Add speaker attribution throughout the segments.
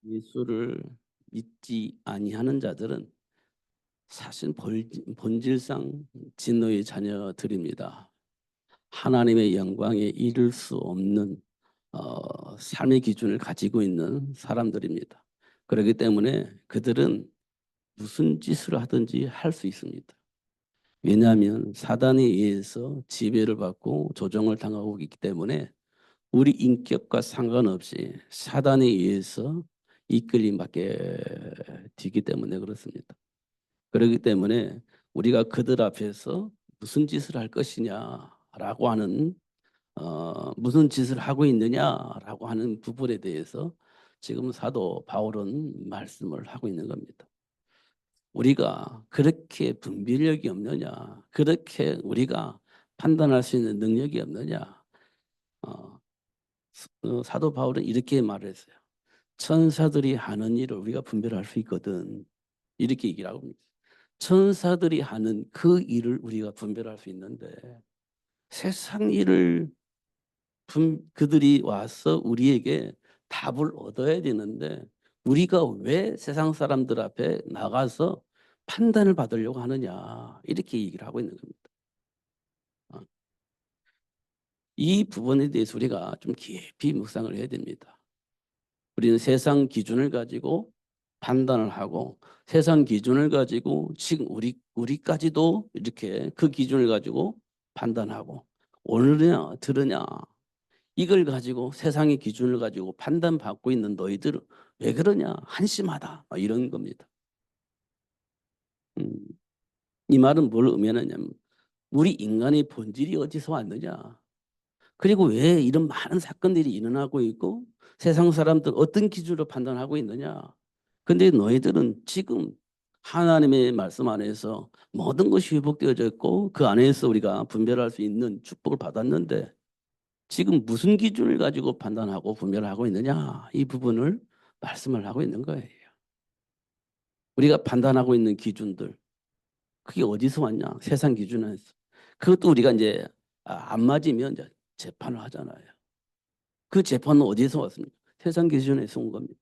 Speaker 1: 예수를 믿지 아니하는 자들은 사실 본질상 진노의 자녀들입니다. 하나님의 영광에 이를 수 없는 삶의 기준을 가지고 있는 사람들입니다. 그렇기 때문에 그들은 무슨 짓을 하든지 할 수 있습니다. 왜냐하면 사단에 의해서 지배를 받고 조종을 당하고 있기 때문에 우리 인격과 상관없이 사단에 의해서 이끌림 받게 되기 때문에 그렇습니다. 그렇기 때문에 우리가 그들 앞에서 무슨 짓을 할 것이냐라고 하는 무슨 짓을 하고 있느냐라고 하는 부분에 대해서 지금 사도 바울은 말씀을 하고 있는 겁니다. 우리가 그렇게 분별력이 없느냐, 그렇게 우리가 판단할 수 있는 능력이 없느냐. 사도 바울은 이렇게 말을 했어요. 천사들이 하는 일을 우리가 분별할 수 있거든. 이렇게 얘기를 하고 있습니다. 천사들이 하는 그 일을 우리가 분별할 수 있는데 세상 일을 그들이 와서 우리에게 답을 얻어야 되는데 우리가 왜 세상 사람들 앞에 나가서 판단을 받으려고 하느냐 이렇게 얘기를 하고 있는 겁니다. 이 부분에 대해서 우리가 좀 깊이 묵상을 해야 됩니다. 우리는 세상 기준을 가지고 판단을 하고 세상 기준을 가지고 지금 우리까지도 이렇게 그 기준을 가지고 판단하고 오느냐 들으냐 이걸 가지고 세상의 기준을 가지고 판단받고 있는 너희들은 왜 그러냐 한심하다 이런 겁니다. 음, 이 말은 뭘 의미하느냐면 우리 인간의 본질이 어디서 왔느냐 그리고 왜 이런 많은 사건들이 일어나고 있고 세상 사람들 어떤 기준으로 판단하고 있느냐. 근데 너희들은 지금 하나님의 말씀 안에서 모든 것이 회복되어져 있고 그 안에서 우리가 분별할 수 있는 축복을 받았는데 지금 무슨 기준을 가지고 판단하고 분별하고 있느냐 이 부분을 말씀을 하고 있는 거예요. 우리가 판단하고 있는 기준들 그게 어디서 왔냐 세상 기준에서 그것도 우리가 이제 안 맞으면 이제 재판을 하잖아요. 그 재판은 어디서 왔습니까? 세상 기준에서 온 겁니다.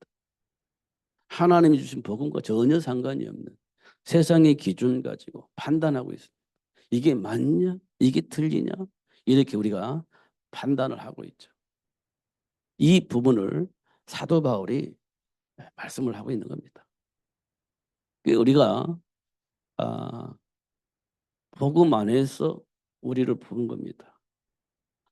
Speaker 1: 하나님이 주신 복음과 전혀 상관이 없는 세상의 기준 가지고 판단하고 있습니다. 이게 맞냐? 이게 틀리냐? 이렇게 우리가 판단을 하고 있죠. 이 부분을 사도 바울이 말씀을 하고 있는 겁니다. 우리가 복음 안에서 우리를 보는 겁니다.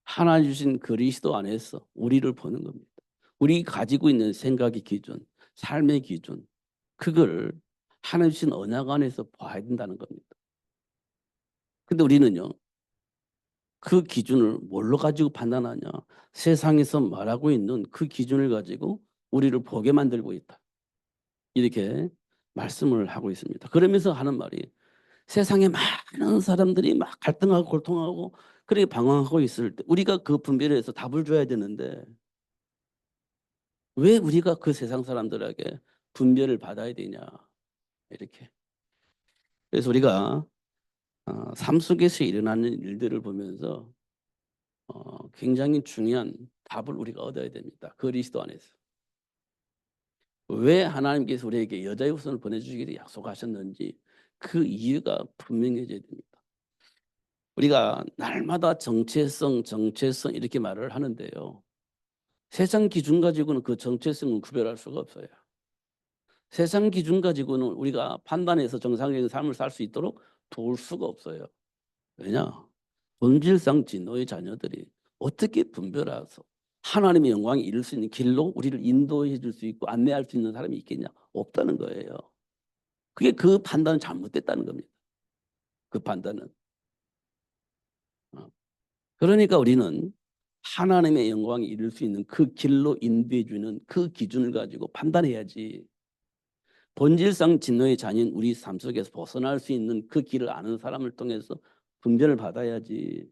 Speaker 1: 하나님 주신 그리스도 안에서 우리를 보는 겁니다. 우리 가지고 있는 생각의 기준, 삶의 기준, 그걸 하나님 주신 언약 안에서 봐야 된다는 겁니다. 근데 우리는요, 그 기준을 뭘로 가지고 판단하냐? 세상에서 말하고 있는 그 기준을 가지고 우리를 보게 만들고 있다. 이렇게 말씀을 하고 있습니다. 그러면서 하는 말이 세상에 많은 사람들이 막 갈등하고 고통하고 그렇게 방황하고 있을 때 우리가 그 분별해서 답을 줘야 되는데 왜 우리가 그 세상 사람들에게 분별을 받아야 되냐 이렇게. 그래서 우리가 삶 속에서 일어나는 일들을 보면서 굉장히 중요한 답을 우리가 얻어야 됩니다. 그리스도 안에서. 왜 하나님께서 우리에게 여자의 후손을 보내주시기를 약속하셨는지 그 이유가 분명해져야 됩니다. 우리가 날마다 정체성 이렇게 말을 하는데요. 세상 기준 가지고는 그 정체성을 구별할 수가 없어요. 세상 기준 가지고는 우리가 판단해서 정상적인 삶을 살 수 있도록 도울 수가 없어요. 왜냐? 본질상 진노의 자녀들이 어떻게 분별해서 하나님의 영광에 이룰 수 있는 길로 우리를 인도해 줄 수 있고 안내할 수 있는 사람이 있겠냐? 없다는 거예요. 그게 그 판단은 잘못됐다는 겁니다. 그 판단은. 그러니까 우리는 하나님의 영광에 이룰 수 있는 그 길로 인도해 주는 그 기준을 가지고 판단해야지. 본질상 진노의 자녀인 우리 삶 속에서 벗어날 수 있는 그 길을 아는 사람을 통해서 분별을 받아야지.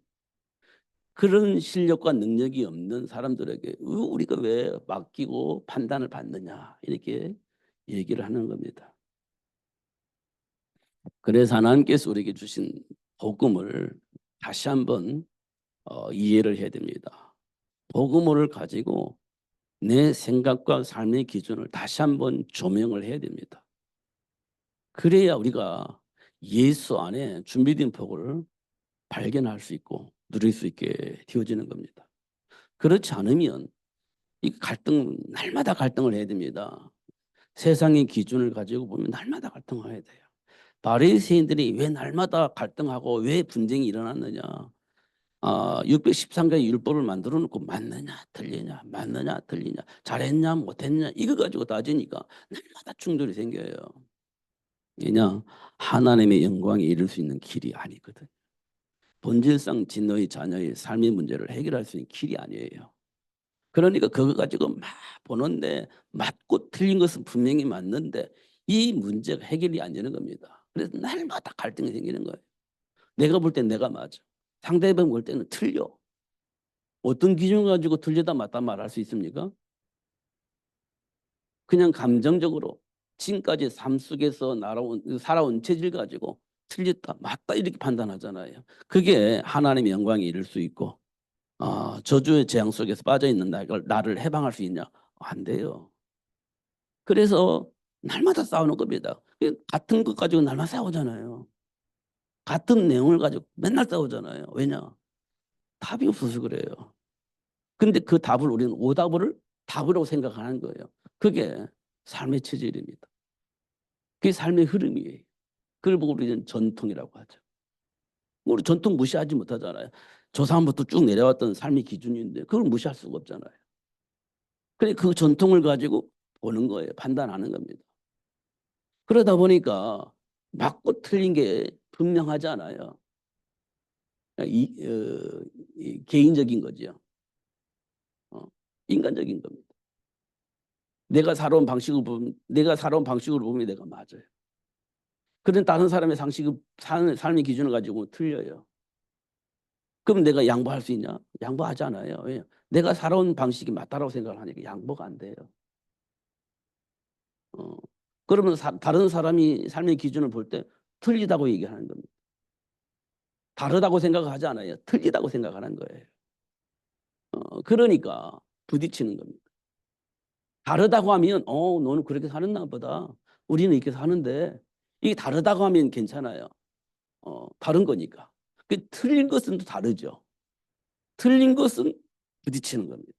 Speaker 1: 그런 실력과 능력이 없는 사람들에게 우리가 왜 맡기고 판단을 받느냐 이렇게 얘기를 하는 겁니다. 그래서 하나님께서 우리에게 주신 복음을 다시 한번 이해를 해야 됩니다. 복음을 가지고 내 생각과 삶의 기준을 다시 한번 조명을 해야 됩니다. 그래야 우리가 예수 안에 준비된 복을 발견할 수 있고 누릴 수 있게 되어지는 겁니다. 그렇지 않으면 이 갈등, 날마다 갈등을 해야 됩니다. 세상의 기준을 가지고 보면 날마다 갈등을 해야 돼요. 바리새인들이 왜 날마다 갈등하고 왜 분쟁이 일어났느냐? 613가지 율법을 만들어 놓고 맞느냐 틀리냐 맞느냐 틀리냐 잘했냐 못했냐 이거 가지고 따지니까 날마다 충돌이 생겨요. 왜냐? 하나님의 영광에 이를 수 있는 길이 아니거든. 본질상 너의 자녀의 삶의 문제를 해결할 수 있는 길이 아니에요. 그러니까 그거 가지고 막 보는데 맞고 틀린 것은 분명히 맞는데 이 문제가 해결이 안 되는 겁니다. 그래서 날마다 갈등이 생기는 거예요. 내가 볼 땐 내가 맞아. 상대방 볼 때는 틀려. 어떤 기준 가지고 틀리다 맞다 말할 수 있습니까? 그냥 감정적으로 지금까지 삶 속에서 살아온 체질 가지고 틀렸다 맞다 이렇게 판단하잖아요. 그게 하나님의 영광에 이를 수 있고 저주의 재앙 속에서 빠져있는 나를 해방할 수 있냐? 안 돼요. 그래서 날마다 싸우는 겁니다. 같은 것 가지고 날마다 싸우잖아요. 같은 내용을 가지고 맨날 싸우잖아요. 왜냐? 답이 없어서 그래요. 근데 그 답을 우리는 오답을 답이라고 생각하는 거예요. 그게 삶의 체질입니다. 그게 삶의 흐름이에요. 그걸 보고 우리는 전통이라고 하죠. 우리 전통 무시하지 못하잖아요. 조상부터 쭉 내려왔던 삶의 기준인데 그걸 무시할 수가 없잖아요. 그래 그 전통을 가지고 보는 거예요. 판단하는 겁니다. 그러다 보니까 맞고 틀린 게 분명하지 않아요. 이 개인적인 거죠. 인간적인 겁니다. 내가 살아온 방식을 보면 내가 맞아요. 그런 다른 사람의 삶의 기준을 가지고 틀려요. 그럼 내가 양보할 수 있냐? 양보하지 않아요. 왜냐? 내가 살아온 방식이 맞다라고 생각을 하니까 양보가 안 돼요. 그러면 다른 사람이 삶의 기준을 볼 때 틀리다고 얘기하는 겁니다. 다르다고 생각하지 않아요. 틀리다고 생각하는 거예요. 그러니까 부딪히는 겁니다. 다르다고 하면 너는 그렇게 사는가 보다. 우리는 이렇게 사는데 이게 다르다고 하면 괜찮아요. 다른 거니까. 틀린 것은 또 다르죠. 틀린 것은 부딪히는 겁니다.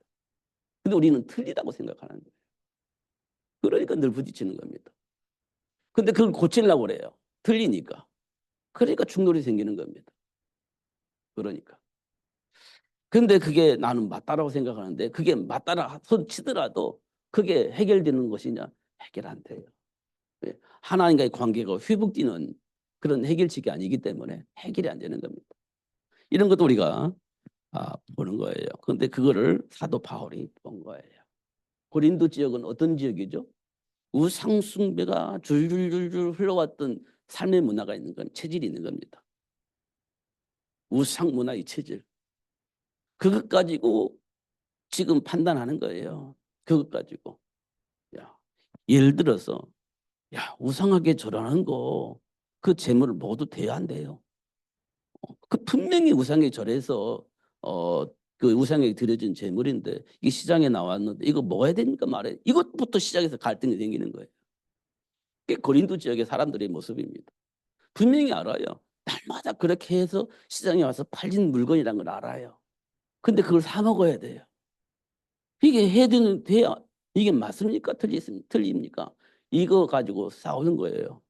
Speaker 1: 근데 우리는 틀리다고 생각하는 거예요. 그러니까 늘 부딪히는 겁니다. 근데 그걸 고치려고 그래요. 틀리니까. 그러니까 충돌이 생기는 겁니다. 그러니까. 근데 그게 나는 맞다라고 생각하는데 그게 맞다라 손 치더라도 그게 해결되는 것이냐? 해결 안 돼요. 하나님과의 관계가 회복되는 그런 해결책이 아니기 때문에 해결이 안 되는 겁니다. 이런 것도 우리가 보는 거예요. 그런데 그거를 사도 바울이 본 거예요. 고린도 지역은 어떤 지역이죠? 우상 숭배가 줄줄줄줄 흘러왔던 삶의 문화가 있는 건 체질이 있는 겁니다. 우상 문화의 체질. 그것 가지고 지금 판단하는 거예요. 그것 가지고. 야, 예를 들어서 우상하게 절하는 거 그 재물을 모두 대야 한대요. 그 분명히 우상에 절해서 어, 그 우상에 드려진 재물인데 이게 시장에 나왔는데 이거 먹어야 되니까 말해. 이것부터 시작해서 갈등이 생기는 거예요. 그게 고린도 지역의 사람들의 모습입니다. 분명히 알아요. 날마다 그렇게 해서 시장에 와서 팔린 물건이란 걸 알아요. 근데 그걸 사 먹어야 돼요. 이게 돼야 이게 맞습니까? 틀립니까? 이거 가지고 싸우는 거예요.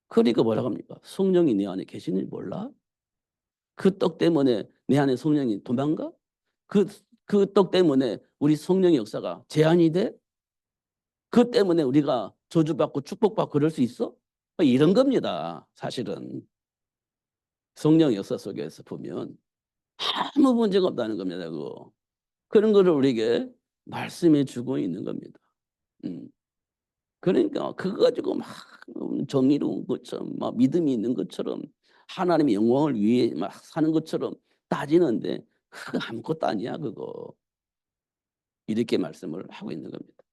Speaker 1: 그러니까 뭐라고 합니까? 성령이 내 안에 계시는 줄 몰라? 그 떡 때문에 내 안에 성령이 도망가? 그 떡 때문에 우리 성령의 역사가 제한이 돼? 그 때문에 우리가 저주받고 축복받고 그럴 수 있어? 이런 겁니다. 사실은 성령 역사 속에서 보면 아무 문제가 없다는 겁니다. 그거. 그런 거를 우리에게 말씀해 주고 있는 겁니다. 음. 그러니까 그거 가지고 막 정의로운 것처럼 막 믿음이 있는 것처럼 하나님의 영광을 위해 막 사는 것처럼 따지는데 그거 아무것도 아니야 그거. 이렇게 말씀을 하고 있는 겁니다.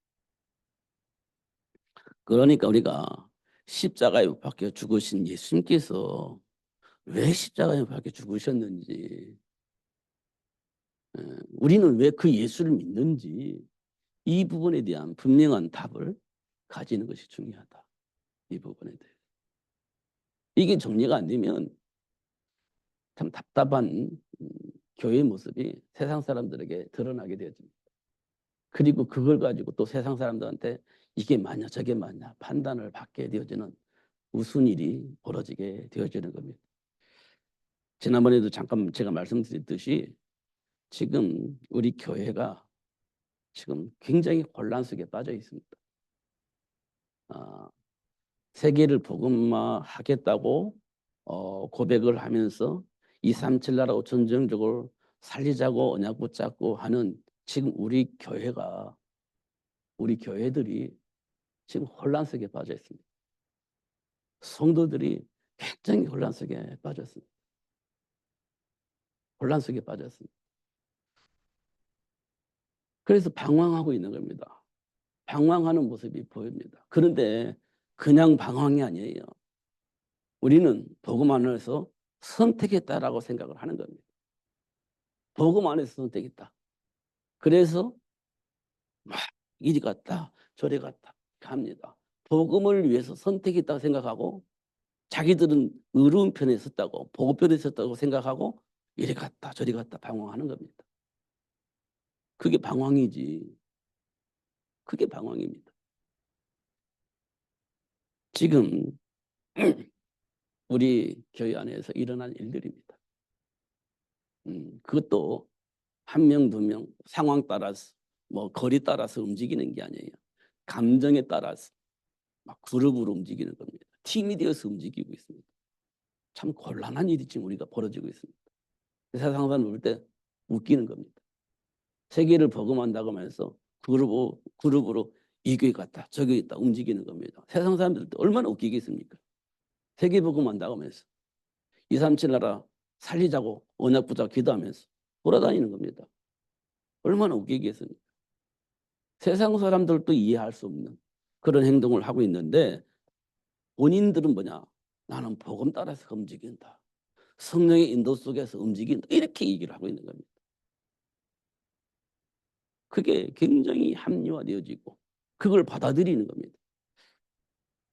Speaker 1: 그러니까 우리가 십자가에 못 박혀 죽으신 예수님께서 왜 십자가에 못 박혀 죽으셨는지 우리는 왜 그 예수를 믿는지 이 부분에 대한 분명한 답을 가지는 것이 중요하다. 이 부분에 대해. 이게 정리가 안 되면 참 답답한 교회 모습이 세상 사람들에게 드러나게 되어집니다. 그리고 그걸 가지고 또 세상 사람들한테 이게 맞냐 저게 맞냐 판단을 받게 되어지는 우스운 일이 벌어지게 되어지는 겁니다. 지난번에도 잠깐 제가 말씀드렸듯이 지금 우리 교회가 지금 굉장히 혼란 속에 빠져 있습니다. 세계를 복음화하겠다고 고백을 하면서 237 나라고 전쟁적으로 살리자고 언약 붙잡고 하는 지금 우리 교회들이 지금 혼란 속에 빠져 있습니다. 성도들이 굉장히 혼란 속에 빠졌습니다. 혼란 속에 빠졌습니다. 그래서 방황하고 있는 겁니다. 방황하는 모습이 보입니다. 그런데 그냥 방황이 아니에요. 우리는 복음 안에서 선택했다라고 생각을 하는 겁니다. 복음 안에서 선택했다. 그래서 막 이리 갔다 저리 갔다 합니다. 복음을 위해서 선택했다고 생각하고 자기들은 의로운 편에 섰다고 복음 편에 섰다고 생각하고 이리 갔다 저리 갔다 방황하는 겁니다. 그게 방황이지. 그게 방황입니다. 지금 우리 교회 안에서 일어난 일들입니다. 그것도 한 명, 두 명 상황 따라서 뭐 거리 따라서 움직이는 게 아니에요. 감정에 따라서 막 그룹으로 움직이는 겁니다. 팀이 되어서 움직이고 있습니다. 참 곤란한 일이 지금 우리가 벌어지고 있습니다. 세상 사람 볼 때 웃기는 겁니다. 세계를 복음한다고 하면서 그룹으로 이 교회 갔다 저 교회 있다 움직이는 겁니다. 세상 사람들 얼마나 웃기겠습니까? 세계 복음한다고 하면서 237 나라 살리자고 언약 붙잡고 기도하면서 돌아다니는 겁니다. 얼마나 웃기겠습니까? 세상 사람들도 이해할 수 없는 그런 행동을 하고 있는데 본인들은 뭐냐? 나는 복음 따라서 움직인다. 성령의 인도 속에서 움직인다. 이렇게 얘기를 하고 있는 겁니다. 그게 굉장히 합리화되어지고 그걸 받아들이는 겁니다.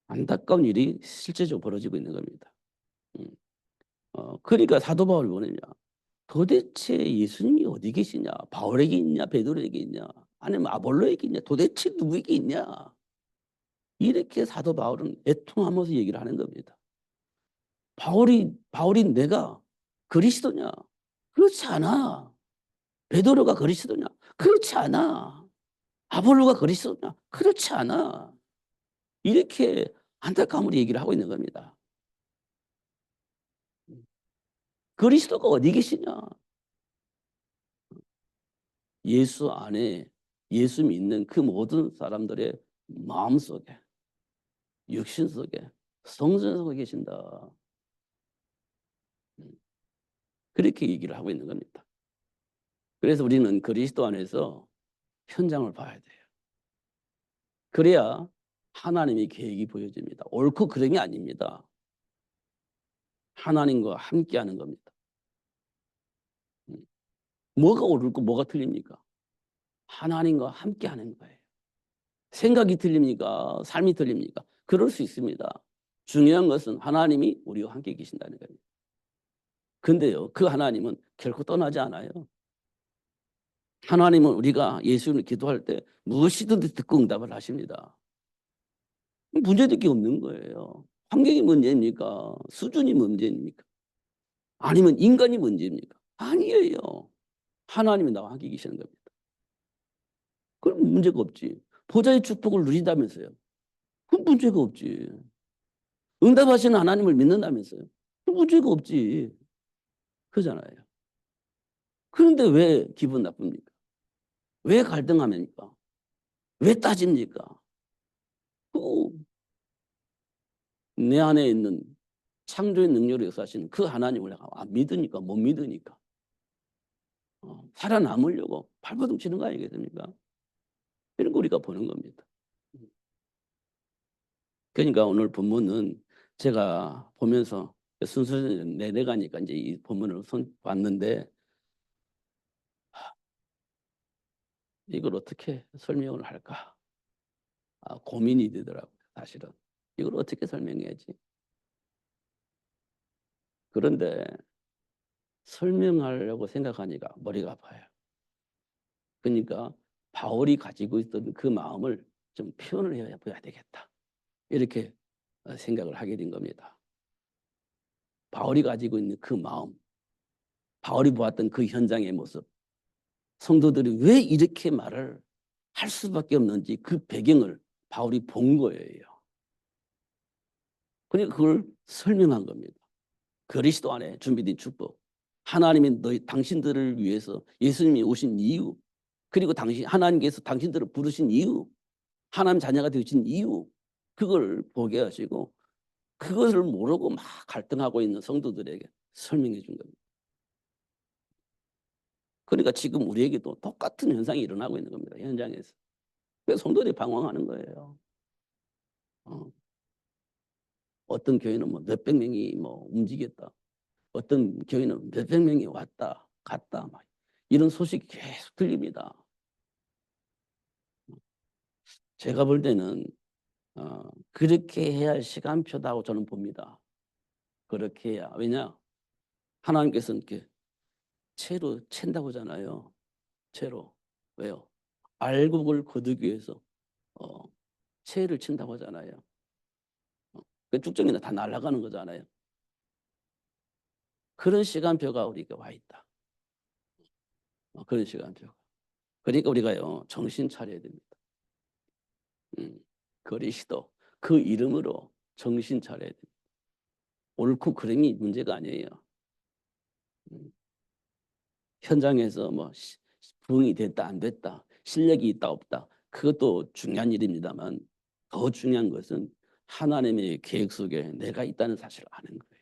Speaker 1: 안타까운 일이 실제적으로 벌어지고 있는 겁니다. 그러니까 사도 바울이 뭐냐? 도대체 예수님이 어디 계시냐? 바울에게 있냐? 베드로에게 있냐? 아니면 아볼로에게 있냐? 도대체 누구에게 있냐? 이렇게 사도 바울은 애통하면서 얘기를 하는 겁니다. 바울이 내가 그리스도냐? 그렇지 않아. 베드로가 그리스도냐? 그렇지 않아. 아볼로가 그리스도냐? 그렇지 않아. 이렇게 안타까움으로 얘기를 하고 있는 겁니다. 그리스도가 어디 계시냐? 예수 안에 예수 믿는 그 모든 사람들의 마음속에 육신 속에 성전 속에 계신다. 그렇게 얘기를 하고 있는 겁니다. 그래서 우리는 그리스도 안에서 현장을 봐야 돼요. 그래야 하나님의 계획이 보여집니다. 옳고 그름이 아닙니다. 하나님과 함께하는 겁니다. 뭐가 옳고 뭐가 틀립니까? 하나님과 함께하는 거예요. 생각이 틀립니까? 삶이 틀립니까? 그럴 수 있습니다. 중요한 것은 하나님이 우리와 함께 계신다는 겁니다. 근데요, 그 하나님은 결코 떠나지 않아요. 하나님은 우리가 예수님을 기도할 때 무엇이든지 듣고 응답을 하십니다. 문제될 게 없는 거예요. 환경이 문제입니까? 수준이 문제입니까? 아니면 인간이 문제입니까? 아니에요. 하나님이 나와 함께 계시는 겁니다. 그럼 문제가 없지. 보좌의 축복을 누린다면서요. 그럼 문제가 없지. 응답하시는 하나님을 믿는다면서요. 그럼 문제가 없지. 그러잖아요. 그런데 왜 기분 나쁩니까? 왜 갈등합니까? 왜 따집니까? 내 안에 있는 창조의 능력을 역사하시는 그 하나님을 안 믿으니까 못 믿으니까 살아남으려고 발버둥 치는 거 아니겠습니까? 이런 거 우리가 보는 겁니다. 그러니까 오늘 본문은 제가 보면서 순서를 내려가니까 이제 이 본문을 봤는데 이걸 어떻게 설명을 할까? 고민이 되더라고요, 사실은. 이걸 어떻게 설명해야지? 그런데 설명하려고 생각하니까 머리가 아파요. 그러니까 바울이 가지고 있던 그 마음을 좀 표현을 해봐야 되겠다. 이렇게 생각을 하게 된 겁니다. 바울이 가지고 있는 그 마음, 바울이 보았던 그 현장의 모습, 성도들이 왜 이렇게 말을 할 수밖에 없는지 그 배경을 바울이 본 거예요. 그러니까 그걸 설명한 겁니다. 그리스도 안에 준비된 축복. 하나님이 당신들을 위해서 예수님이 오신 이유, 그리고 하나님께서 당신들을 부르신 이유, 하나님 자녀가 되신 이유, 그걸 보게 하시고 그것을 모르고 막 갈등하고 있는 성도들에게 설명해 준 겁니다. 그러니까 지금 우리에게도 똑같은 현상이 일어나고 있는 겁니다. 현장에서. 그래서 성도들이 방황하는 거예요. 어떤 교회는 뭐 몇백 명이 뭐 움직였다. 어떤 교회는 몇백 명이 왔다, 갔다. 막 이런 소식이 계속 들립니다. 제가 볼 때는 그렇게 해야 할 시간표다고 저는 봅니다. 그렇게 해야. 왜냐? 하나님께서는 이렇게 채로 챈다고 하잖아요. 채로. 왜요? 알곡을 거두기 위해서 어, 채를 친다고 하잖아요. 그 쭉정이나 다 날아가는 거잖아요. 그런 시간표가 우리가 와 있다. 그런 시간표가. 그러니까 우리가요, 정신 차려야 됩니다. 그리스도, 그 이름으로 정신 차려야 됩니다. 옳고 그름이 문제가 아니에요. 음, 현장에서 뭐 부흥이 됐다 안 됐다, 실력이 있다 없다, 그것도 중요한 일입니다만 더 중요한 것은 하나님의 계획 속에 내가 있다는 사실을 아는 거예요.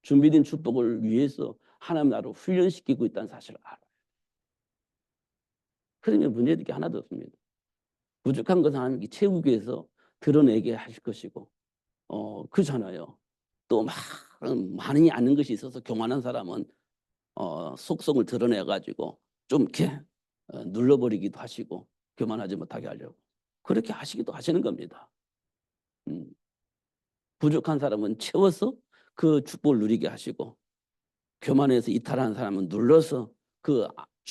Speaker 1: 준비된 축복을 위해서 하나님 나라를 훈련시키고 있다는 사실을 알아요. 그러면 문제될 게 하나도 없습니다. 부족한 것은 하나님께 채우기 위해서 드러내게 하실 것이고, 그렇잖아요. 또 막 많이 아는 것이 있어서 교만한 사람은 속성을 드러내 가지고 좀 이렇게 눌러버리기도 하시고 교만하지 못하게 하려고 그렇게 하시기도 하시는 겁니다. 음, 부족한 사람은 채워서 그 축복을 누리게 하시고 교만해서 이탈한 사람은 눌러서 그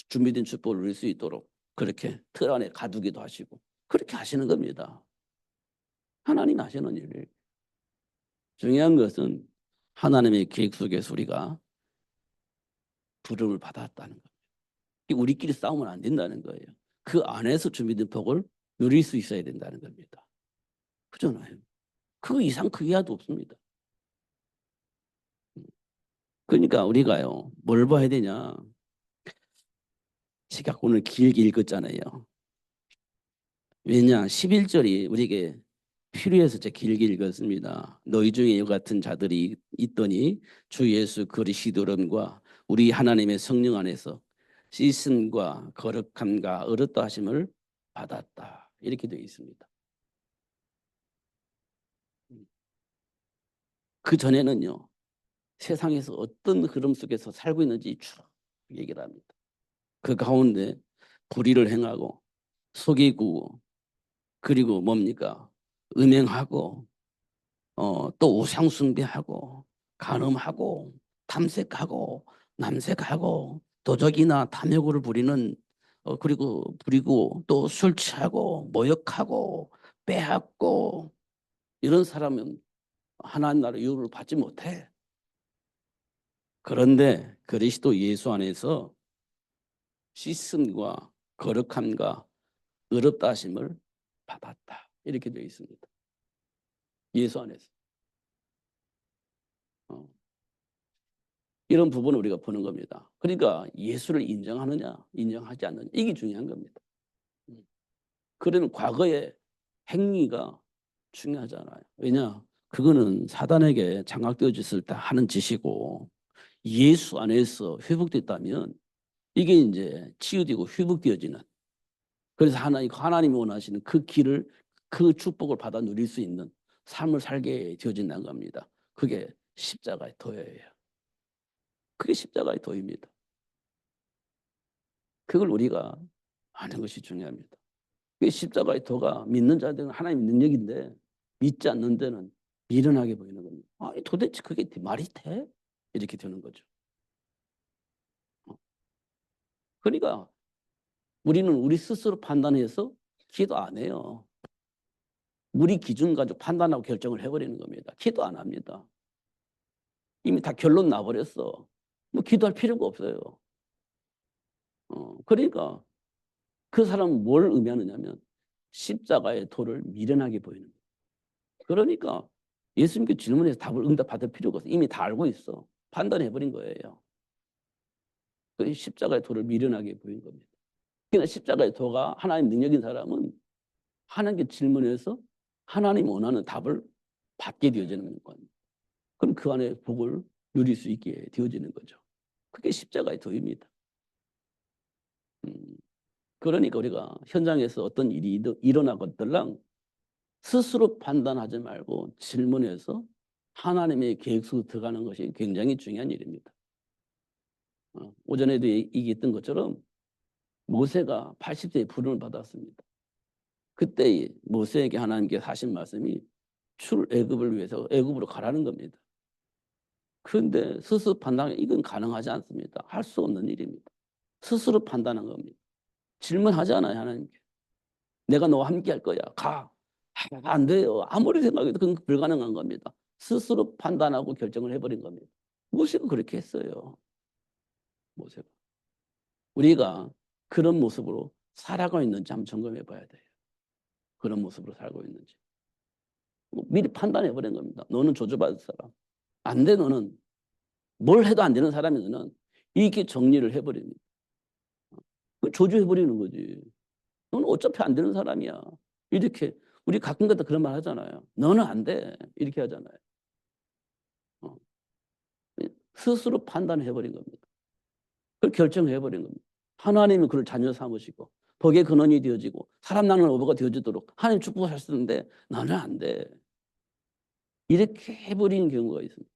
Speaker 1: 준비된 축복을 누릴 수 있도록 그렇게 틀 안에 가두기도 하시고 그렇게 하시는 겁니다. 하나님 하시는 일을. 중요한 것은 하나님의 계획 속에서 우리가 부름을 받았다는 거예요. 우리끼리 싸우면 안 된다는 거예요. 그 안에서 준비된 복을 누릴 수 있어야 된다는 겁니다. 그잖아요. 그 이상 그 이하도 없습니다. 그러니까 우리가요, 뭘 봐야 되냐. 제가 오늘 길게 읽었잖아요. 왜냐, 11절이 우리에게 필요해서 제가 길게 읽었습니다. 너희 중에 이와 같은 자들이 있더니 주 예수 그리스도름과 우리 하나님의 성령 안에서 씻음과 거룩함과 얻었다 하심을 받았다. 이렇게 되어 있습니다. 그 전에는요, 세상에서 어떤 흐름 속에서 살고 있는지 쭉 얘기를 합니다. 그 가운데 불의를 행하고 속이고 그리고 뭡니까? 음행하고 또 우상 숭배하고 간음하고 탐색하고 남색하고 도적이나 탐욕을 부리는 그리고 또 술 취하고 모욕하고 빼앗고 이런 사람은 하나님 나라 유업을 받지 못해. 그런데 그리스도 예수 안에서 씻음과 거룩함과 의롭다 하심을 받았다. 이렇게 되어 있습니다. 예수 안에서. 어. 이런 부분을 우리가 보는 겁니다. 그러니까 예수를 인정하느냐, 인정하지 않느냐, 이게 중요한 겁니다. 그러면 과거의 행위가 중요하잖아요. 왜냐? 그거는 사단에게 장악되어졌을 때 하는 짓이고 예수 안에서 회복됐다면 이게 이제 치유되고 회복되어지는 그래서 하나님이 원하시는 그 길을 그 축복을 받아 누릴 수 있는 삶을 살게 되어진다는 겁니다. 그게 십자가의 도예요. 그게 십자가의 도입니다. 그걸 우리가 아는 것이 중요합니다. 그 십자가의 도가 믿는 자들은 하나님의 능력인데 믿지 않는 데는 미련하게 보이는 겁니다. 아니 도대체 그게 말이 돼? 이렇게 되는 거죠. 그러니까 우리는 우리 스스로 판단해서 기도 안 해요. 우리 기준 가지고 판단하고 결정을 해버리는 겁니다. 기도 안 합니다. 이미 다 결론 나버렸어. 뭐 기도할 필요가 없어요. 그러니까 그 사람은 뭘 의미하느냐면 십자가의 도를 미련하게 보이는 거예요. 그러니까 예수님께 질문해서 답을 응답받을 필요가 없어. 이미 다 알고 있어. 판단해버린 거예요. 그 십자가의 도를 미련하게 보인 겁니다. 그러니까 십자가의 도가 하나님 능력인 사람은 하나님께 질문해서 하나님 원하는 답을 받게 되어지는 겁니다. 그럼 그 안에 복을 누릴 수 있게 되어지는 거죠. 그게 십자가의 도입니다. 그러니까 우리가 현장에서 어떤 일이 일어나거들랑 스스로 판단하지 말고 질문해서 하나님의 계획 속에 들어가는 것이 굉장히 중요한 일입니다. 오전에도 얘기했던 것처럼 모세가 80세에 부름을 받았습니다. 그때 모세에게 하나님께 하신 말씀이 출애굽을 위해서 애굽으로 가라는 겁니다. 그런데 스스로 판단하면 이건 가능하지 않습니다. 할 수 없는 일입니다. 스스로 판단한 겁니다. 질문하잖아요, 하나님께. 내가 너와 함께 할 거야. 가. 안 돼요. 아무리 생각해도 그건 불가능한 겁니다. 스스로 판단하고 결정을 해버린 겁니다. 모세가 그렇게 했어요. 모세가. 우리가 그런 모습으로 살아가고 있는지 한번 점검해 봐야 돼요. 그런 모습으로 살고 있는지. 미리 판단해 버린 겁니다. 너는 저주받을 사람. 안 돼, 너는. 뭘 해도 안 되는 사람이 너는. 이렇게 정리를 해버립니다. 조주해버리는 거지. 너는 어차피 안 되는 사람이야. 이렇게 우리 가끔가다 그런 말 하잖아요. 너는 안 돼. 이렇게 하잖아요. 스스로 판단해버린 겁니다. 그걸 결정해버린 겁니다. 하나님이 그를 자녀 삼으시고 복의 근원이 되어지고 사람 낳는 어부가 되어지도록 하나님 축복하셨는데 나는 안 돼. 이렇게 해버리는 경우가 있습니다.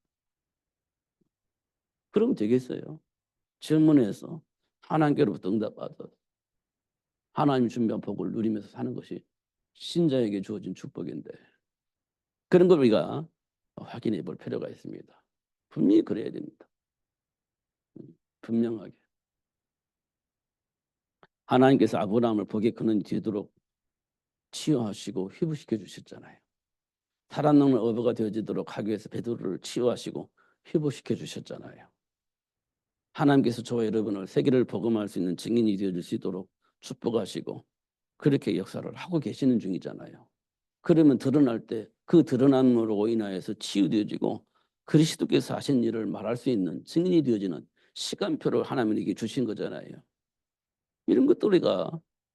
Speaker 1: 그러면 되겠어요? 질문해서 하나님께로부터 응답받아서 하나님 준비한 복을 누리면서 사는 것이 신자에게 주어진 축복인데 그런 걸 우리가 확인해 볼 필요가 있습니다. 분명히 그래야 됩니다. 분명하게. 하나님께서 아브라함을 복의 근원이 되도록 치유하시고 회복시켜 주셨잖아요. 사람 낳는 어부가 되어지도록 하기 위해서 베드로를 치유하시고 회복시켜 주셨잖아요. 하나님께서 저와 여러분을 세계를 복음할 수 있는 증인이 되어줄 수 있도록 축복하시고 그렇게 역사를 하고 계시는 중이잖아요. 그러면 드러날 때 그 드러남으로 인하여서 치유되어지고 그리스도께서 하신 일을 말할 수 있는 증인이 되어지는 시간표를 하나님에게 주신 거잖아요. 이런 것도 우리가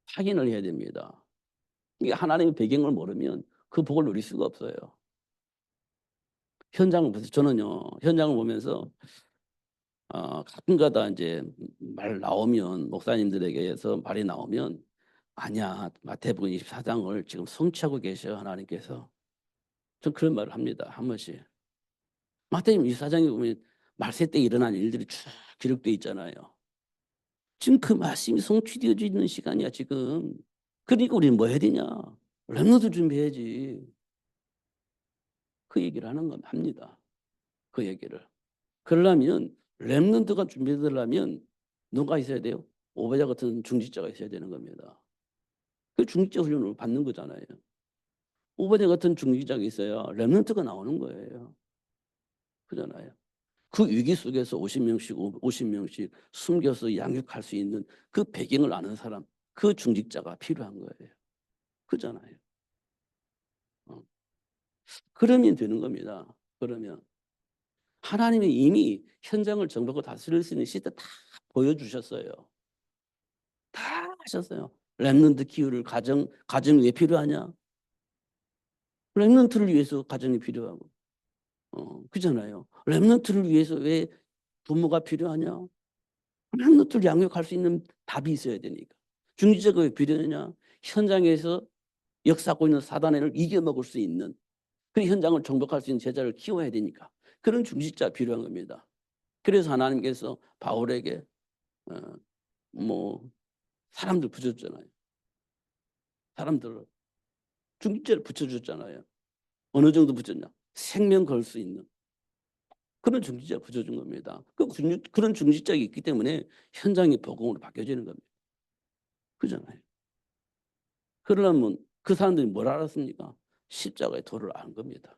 Speaker 1: 확인을 해야 됩니다. 이게 하나님의 배경을 모르면 그 복을 누릴 수가 없어요. 현장을 보세요. 저는요, 현장을 보면서 가끔가다 이제 말 나오면 목사님들에게서 말이 나오면 아니야 마태복음 24장을 지금 성취하고 계셔 하나님께서. 전 그런 말을 합니다. 한 번씩. 마태복음 24장에 보면 말세 때 일어난 일들이 쭉 기록되어 있잖아요. 지금 그 말씀이 성취되어져 있는 시간이야 지금. 그러니까 우리는 뭐 해야 되냐. 렘넌트 준비해야지. 그 얘기를 하는 건 합니다. 그 얘기를. 그러려면 렘넌트가 준비되려면 누가 있어야 돼요? 오베자 같은 중직자가 있어야 되는 겁니다. 그 중직자 훈련을 받는 거잖아요. 오베자 같은 중직자가 있어야 렘넌트가 나오는 거예요. 그잖아요. 그 위기 속에서 50명씩 숨겨서 양육할 수 있는 그 배경을 아는 사람, 그 중직자가 필요한 거예요. 그잖아요. 그러면 되는 겁니다. 그러면 하나님이 이미 현장을 정복하고 다스릴 수 있는 시대 다 보여주셨어요. 다 하셨어요. 렘넌트 키우를 가정이 왜 필요하냐? 렘넌트를 위해서 가정이 필요하고, 그잖아요. 렘넌트를 위해서 왜 부모가 필요하냐? 렘넌트를 양육할 수 있는 답이 있어야 되니까. 중지자가 왜 필요하냐? 현장에서 역사하고 있는 사단을 이겨먹을 수 있는 그 현장을 정복할 수 있는 제자를 키워야 되니까. 그런 중지자 필요한 겁니다. 그래서 하나님께서 바울에게 뭐 사람들 붙여줬잖아요. 사람들 중직자를 붙여줬잖아요. 어느 정도 붙였냐? 생명 걸 수 있는 그런 중직자 붙여준 겁니다. 그런 중직자가 있기 때문에 현장이 복음으로 바뀌어지는 겁니다. 그잖아요. 그러려면 그 사람들이 뭘 알았습니까? 십자가의 도를 아는 겁니다.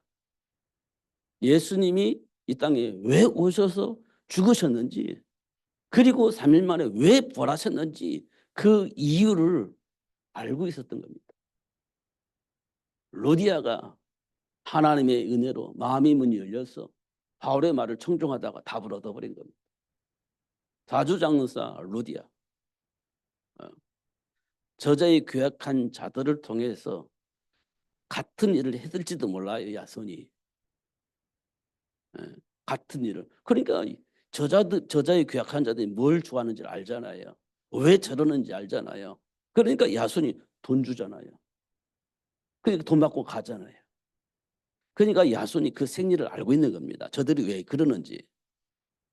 Speaker 1: 예수님이 이 땅에 왜 오셔서 죽으셨는지 그리고 3일 만에 왜 부활하셨는지 그 이유를 알고 있었던 겁니다. 로디아가 하나님의 은혜로 마음의 문이 열려서 바울의 말을 청종하다가 답을 얻어버린 겁니다. 사주장로사 로디아. 저자의 괴악한 자들을 통해서 같은 일을 했을지도 몰라요. 야손이. 같은 일을. 그러니까 저자의 괴악한 자들이 뭘 좋아하는지 알잖아요. 왜 저러는지 알잖아요. 그러니까 야손이 돈 주잖아요. 그러니까 돈 받고 가잖아요. 그러니까 야손이 그 생리를 알고 있는 겁니다. 저들이 왜 그러는지,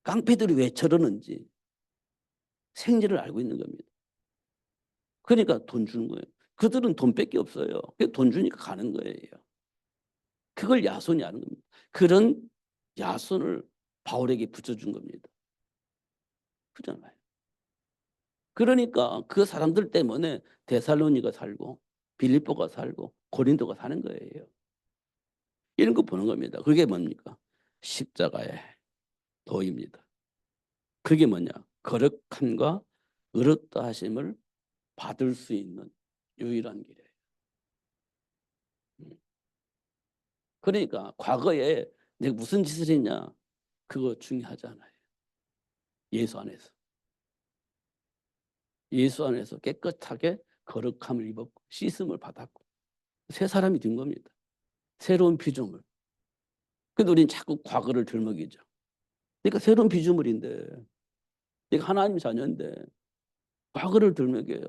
Speaker 1: 깡패들이 왜 저러는지 생리를 알고 있는 겁니다. 그러니까 돈 주는 거예요. 그들은 돈밖에 없어요. 돈 주니까 가는 거예요. 그걸 야손이 아는 겁니다. 그런 야손을 바울에게 붙여준 겁니다. 그잖아요. 그러니까 그 사람들 때문에 데살로니가 살고 빌립보가 살고 고린도가 사는 거예요. 이런 거 보는 겁니다. 그게 뭡니까? 십자가의 도입니다. 그게 뭐냐? 거룩함과 의롭다 하심을 받을 수 있는 유일한 길이에요. 그러니까 과거에 내가 무슨 짓을 했냐? 그거 중요하잖아요. 예수 안에서. 예수 안에서 깨끗하게 거룩함을 입었고 씻음을 받았고 새 사람이 된 겁니다. 새로운 피조물. 근데 우리는 자꾸 과거를 들먹이죠. 그러니까 새로운 피조물인데 내가 하나님 자녀인데 과거를 들먹여요.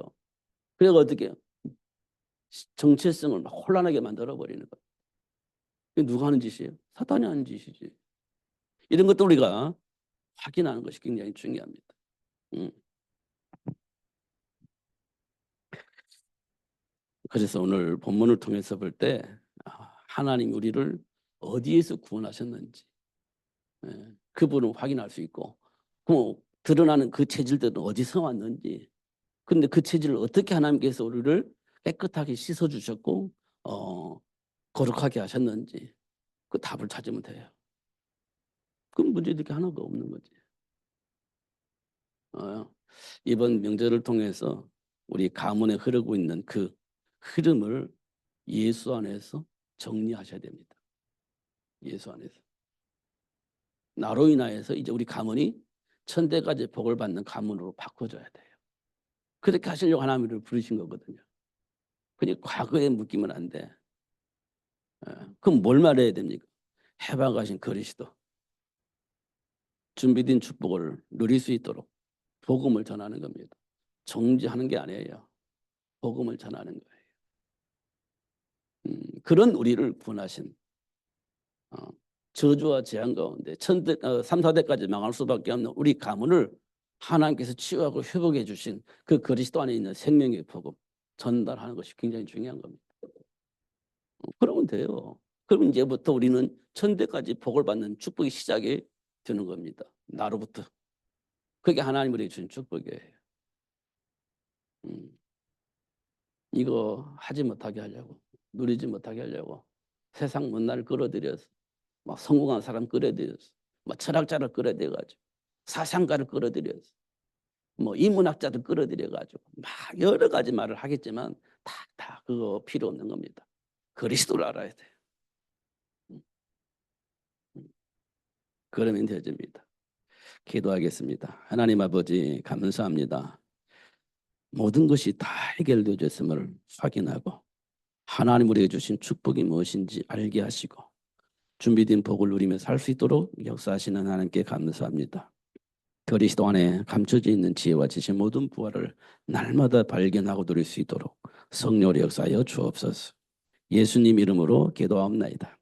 Speaker 1: 그래서 어떻게 해요? 정체성을 막 혼란하게 만들어버리는 거예요. 이게 누가 하는 짓이에요? 사탄이 하는 짓이지. 이런 것도 우리가 확인하는 것이 굉장히 중요합니다. 그래서 오늘 본문을 통해서 볼 때 하나님 우리를 어디에서 구원하셨는지 그분을 확인할 수 있고 드러나는 그 체질들은 어디서 왔는지 근데 그 체질을 어떻게 하나님께서 우리를 깨끗하게 씻어주셨고 거룩하게 하셨는지 그 답을 찾으면 돼요. 그럼 문제들이 하나가 없는 거지. 이번 명절을 통해서 우리 가문에 흐르고 있는 그 흐름을 예수 안에서 정리하셔야 됩니다. 예수 안에서. 나로 인하여서 이제 우리 가문이 천대까지 복을 받는 가문으로 바꿔줘야 돼요. 그렇게 하시려고 하나님을 부르신 거거든요. 그러니까 과거에 묶이면 안 돼. 그럼 뭘 말해야 됩니까? 해방하신 그리스도. 준비된 축복을 누릴 수 있도록 복음을 전하는 겁니다. 정지하는 게 아니에요. 복음을 전하는 거예요. 그런 우리를 구원하신 저주와 재앙 가운데 3, 4대까지 망할 수밖에 없는 우리 가문을 하나님께서 치유하고 회복해 주신 그 그리스도 안에 있는 생명의 복음 전달하는 것이 굉장히 중요한 겁니다. 그러면 돼요. 그럼 이제부터 우리는 천대까지 복을 받는 축복이 시작이 되는 겁니다. 나로부터. 그게 하나님 우리에게 주신 축복이에요. 이거 하지 못하게 하려고 누리지 못하게 하려고 세상 문화를 끌어들여서 막 성공한 사람 끌어들여서 막 철학자를 끌어들여가지고 사상가를 끌어들여서 뭐 인문학자들 끌어들여가지고 막 여러 가지 말을 하겠지만 다 그거 필요 없는 겁니다. 그리스도를 알아야 돼요. 그러면 되집니다. 기도하겠습니다. 하나님 아버지 감사합니다. 모든 것이 다 해결되었음을 확인하고 하나님 우리에게 주신 축복이 무엇인지 알게 하시고 준비된 복을 누리며 살 수 있도록 역사하시는 하나님께 감사합니다. 그리스도 안에 감춰져 있는 지혜와 지식 모든 부활을 날마다 발견하고 누릴 수 있도록 성령으로 역사하여 주옵소서. 예수님 이름으로 기도하옵나이다.